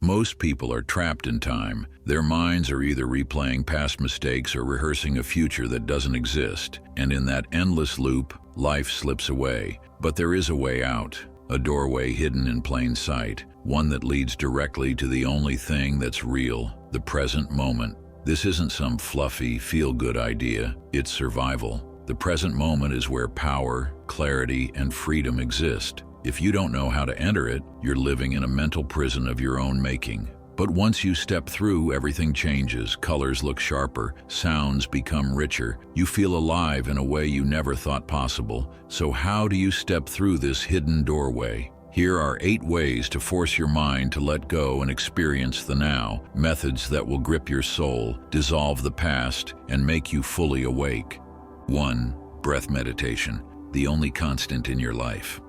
Most people are trapped in time. Their minds are either replaying past mistakes or rehearsing a future that doesn't exist. And in that endless loop, life slips away. But there is a way out, a doorway hidden in plain sight, one that leads directly to the only thing that's real, the present moment. This isn't some fluffy, feel-good idea. It's survival. The present moment is where power, clarity, and freedom exist. If you don't know how to enter it, you're living in a mental prison of your own making. But once you step through, everything changes. Colors look sharper, sounds become richer. You feel alive in a way you never thought possible. So how do you step through this hidden doorway? Here are 8 ways to force your mind to let go and experience the now, methods that will grip your soul, dissolve the past, and make you fully awake. 1. Breath meditation, the only constant in your life.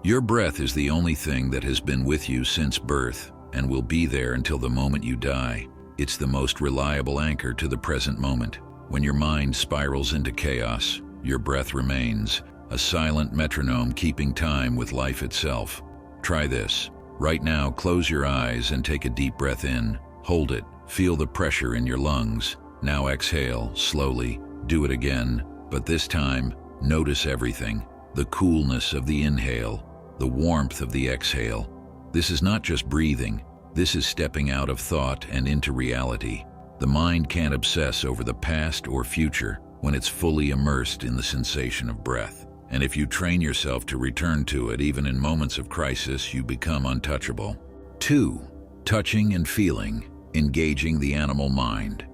Your breath is the only thing that has been with you since birth and will be there until the moment you die. It's the most reliable anchor to the present moment. When your mind spirals into chaos, your breath remains, a silent metronome keeping time with life itself. Try this. Right now, close your eyes and take a deep breath in. Hold it. Feel the pressure in your lungs. Now exhale, slowly. Do it again, but this time, notice everything. The coolness of the inhale, the warmth of the exhale. This is not just breathing. This is stepping out of thought and into reality. The mind can't obsess over the past or future when it's fully immersed in the sensation of breath. And if you train yourself to return to it even in moments of crisis, you become untouchable. 2. Touching and feeling, engaging the animal mind.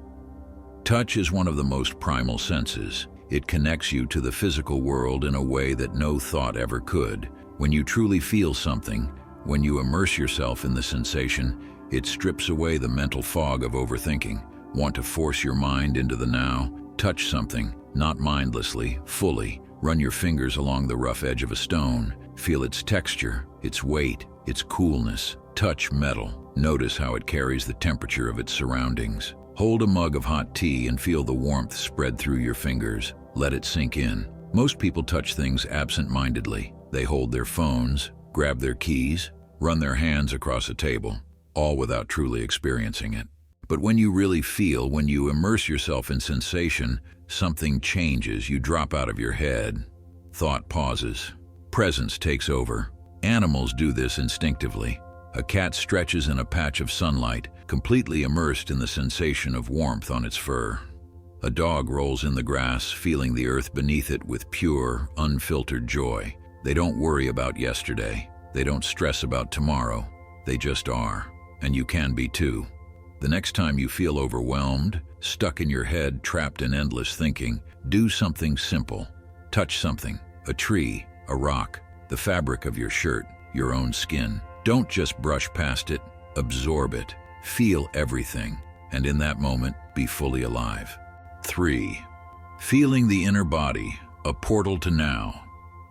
Touch is one of the most primal senses. It connects you to the physical world in a way that no thought ever could. When you truly feel something, when you immerse yourself in the sensation, it strips away the mental fog of overthinking. Want to force your mind into the now? Touch something, not mindlessly, fully. Run your fingers along the rough edge of a stone. Feel its texture, its weight, its coolness. Touch metal. Notice how it carries the temperature of its surroundings. Hold a mug of hot tea and feel the warmth spread through your fingers. Let it sink in. Most people touch things absent-mindedly. They hold their phones, grab their keys, run their hands across a table, all without truly experiencing it. But when you really feel, when you immerse yourself in sensation, something changes. You drop out of your head. Thought pauses. Presence takes over. Animals do this instinctively. A cat stretches in a patch of sunlight, completely immersed in the sensation of warmth on its fur. A dog rolls in the grass, feeling the earth beneath it with pure, unfiltered joy. They don't worry about yesterday. They don't stress about tomorrow. They just are. And you can be too. The next time you feel overwhelmed, stuck in your head, trapped in endless thinking, do something simple. Touch something, a tree, a rock, the fabric of your shirt, your own skin. Don't just brush past it, absorb it. Feel everything, and in that moment, be fully alive. 3. Feeling the inner body, a portal to now.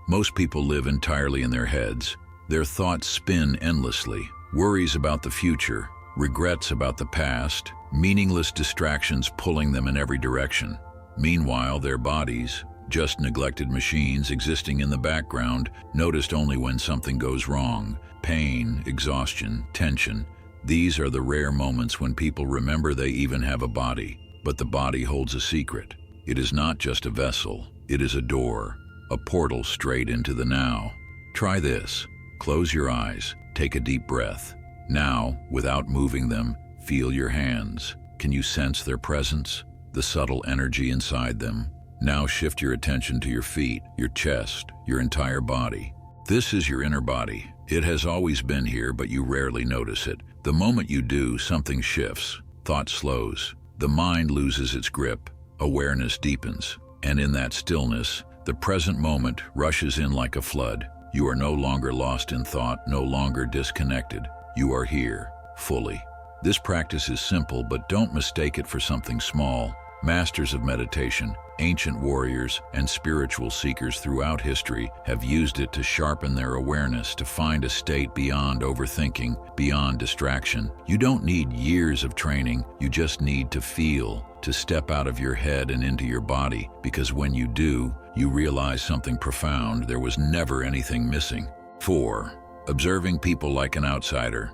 Most people live entirely in their heads. Their thoughts spin endlessly. Worries about the future, regrets about the past, meaningless distractions pulling them in every direction. Meanwhile, their bodies, just neglected machines existing in the background, noticed only when something goes wrong. Pain, exhaustion, tension. These are the rare moments when people remember they even have a body. But the body holds a secret. It is not just a vessel. It is a door, a portal straight into the now. Try this. Close your eyes. Take a deep breath. Now, without moving them, feel your hands. Can you sense their presence? The subtle energy inside them. Now shift your attention to your feet, your chest, your entire body. This is your inner body. It has always been here, but you rarely notice it. The moment you do, something shifts. Thought slows. The mind loses its grip. Awareness deepens. And in that stillness, the present moment rushes in like a flood. You are no longer lost in thought, no longer disconnected. You are here, fully. This practice is simple, but don't mistake it for something small. Masters of meditation, ancient warriors, and spiritual seekers throughout history have used it to sharpen their awareness, to find a state beyond overthinking, beyond distraction. You don't need years of training, you just need to feel, to step out of your head and into your body, because when you do, you realize something profound. There was never anything missing. 4. Observing people like an outsider.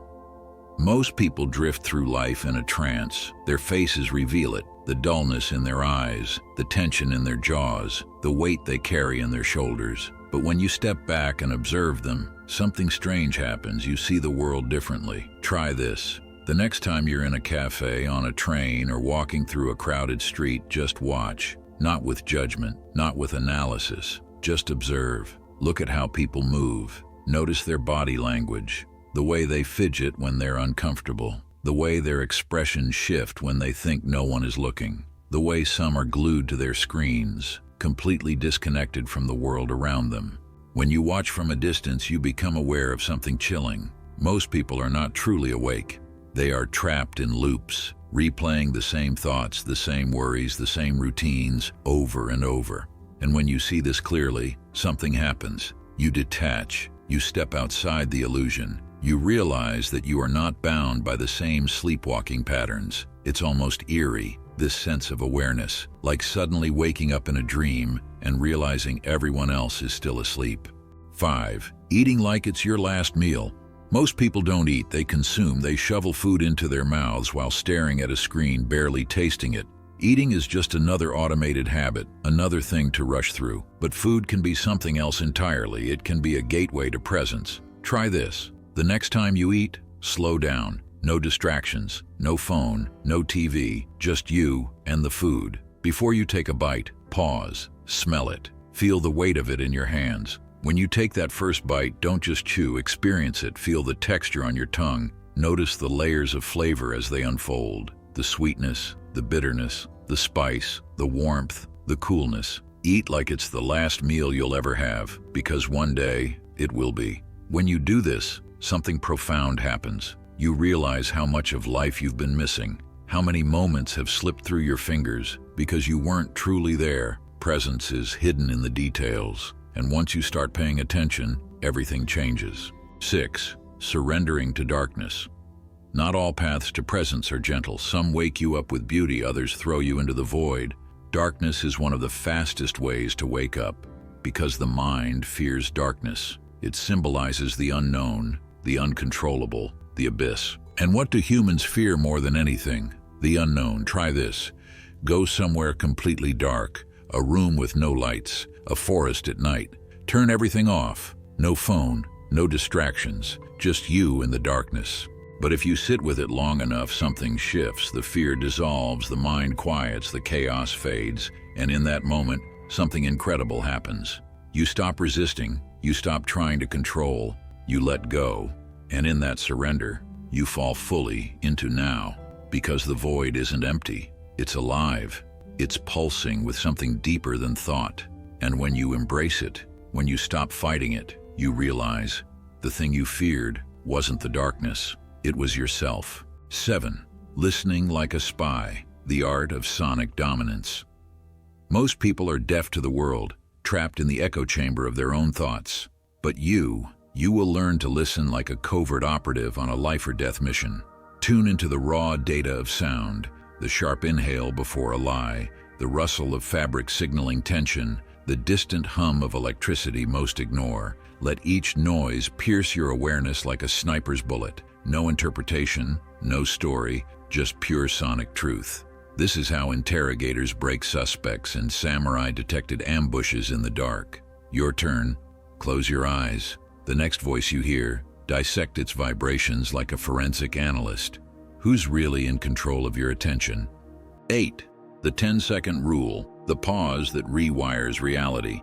Most people drift through life in a trance. Their faces reveal it, the dullness in their eyes, the tension in their jaws, the weight they carry in their shoulders. But when you step back and observe them, something strange happens. You see the world differently. Try this. The next time you're in a cafe, on a train, or walking through a crowded street, just watch. Not with judgment, not with analysis. Just observe. Look at how people move. Notice their body language, the way they fidget when they're uncomfortable, the way their expressions shift when they think no one is looking, the way some are glued to their screens, completely disconnected from the world around them. When you watch from a distance, you become aware of something chilling. Most people are not truly awake. They are trapped in loops, replaying the same thoughts, the same worries, the same routines over and over. And when you see this clearly, something happens. You detach. You step outside the illusion. You realize that you are not bound by the same sleepwalking patterns. It's almost eerie, this sense of awareness, like suddenly waking up in a dream and realizing everyone else is still asleep. 5. Eating like it's your last meal. Most people don't eat, they consume. They shovel food into their mouths while staring at a screen, barely tasting it. Eating is just another automated habit, another thing to rush through. But food can be something else entirely. It can be a gateway to presence. Try this. The next time you eat, slow down. No distractions, no phone, no TV, just you and the food. Before you take a bite, pause, smell it. Feel the weight of it in your hands. When you take that first bite, don't just chew, experience it. Feel the texture on your tongue. Notice the layers of flavor as they unfold. The sweetness, the bitterness, the spice, the warmth, the coolness. Eat like it's the last meal you'll ever have, because one day it will be. When you do this, something profound happens. You realize how much of life you've been missing, how many moments have slipped through your fingers because you weren't truly there. Presence is hidden in the details, and once you start paying attention, everything changes. 6. Surrendering to darkness. Not all paths to presence are gentle. Some wake you up with beauty, others throw you into the void. Darkness is one of the fastest ways to wake up, because the mind fears darkness. It symbolizes the unknown, the uncontrollable, the abyss. And what do humans fear more than anything? The unknown. Try this. Go somewhere completely dark, a room with no lights, a forest at night. Turn everything off. No phone, no distractions, just you in the darkness. But if you sit with it long enough, something shifts. The fear dissolves, the mind quiets, the chaos fades, and in that moment, something incredible happens. You stop resisting, you stop trying to control, you let go. And in that surrender, you fall fully into now, because the void isn't empty. It's alive. It's pulsing with something deeper than thought. And when you embrace it, when you stop fighting it, you realize the thing you feared wasn't the darkness, it was yourself. 7. Listening like a spy, the art of sonic dominance. Most people are deaf to the world, trapped in the echo chamber of their own thoughts. But you will learn to listen like a covert operative on a life-or-death mission. Tune into the raw data of sound, the sharp inhale before a lie, the rustle of fabric signaling tension, the distant hum of electricity most ignore. Let each noise pierce your awareness like a sniper's bullet. No interpretation, no story, just pure sonic truth. This is how interrogators break suspects and samurai detected ambushes in the dark. Your turn. Close your eyes. The next voice you hear, dissect its vibrations like a forensic analyst. Who's really in control of your attention? 8. The 10-second rule, the pause that rewires reality.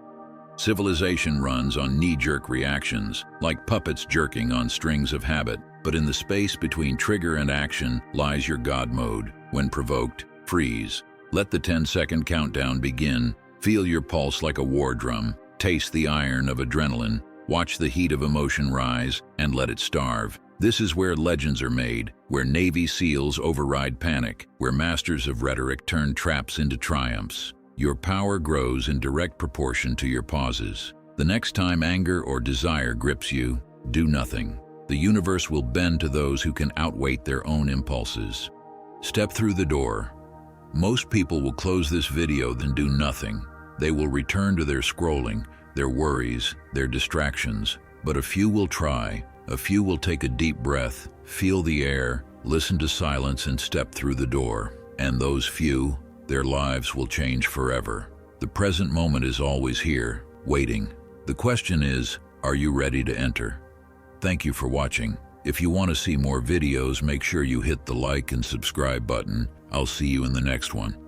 Civilization runs on knee-jerk reactions, like puppets jerking on strings of habit. But in the space between trigger and action lies your God mode. When provoked, freeze. Let the 10-second countdown begin. Feel your pulse like a war drum. Taste the iron of adrenaline. Watch the heat of emotion rise, and let it starve. This is where legends are made, where Navy SEALs override panic, where masters of rhetoric turn traps into triumphs. Your power grows in direct proportion to your pauses. The next time anger or desire grips you, do nothing. The universe will bend to those who can outweigh their own impulses. Step through the door. Most people will close this video then do nothing. They will return to their scrolling, their worries, their distractions. But a few will try. A few will take a deep breath, Feel the air, listen to silence, and step through the door. And those few, their lives will change forever. The present moment is always here, waiting. The question is, are you ready to enter? Thank you for watching. If you want to see more videos, make sure you hit the like and subscribe button. I'll see you in the next one.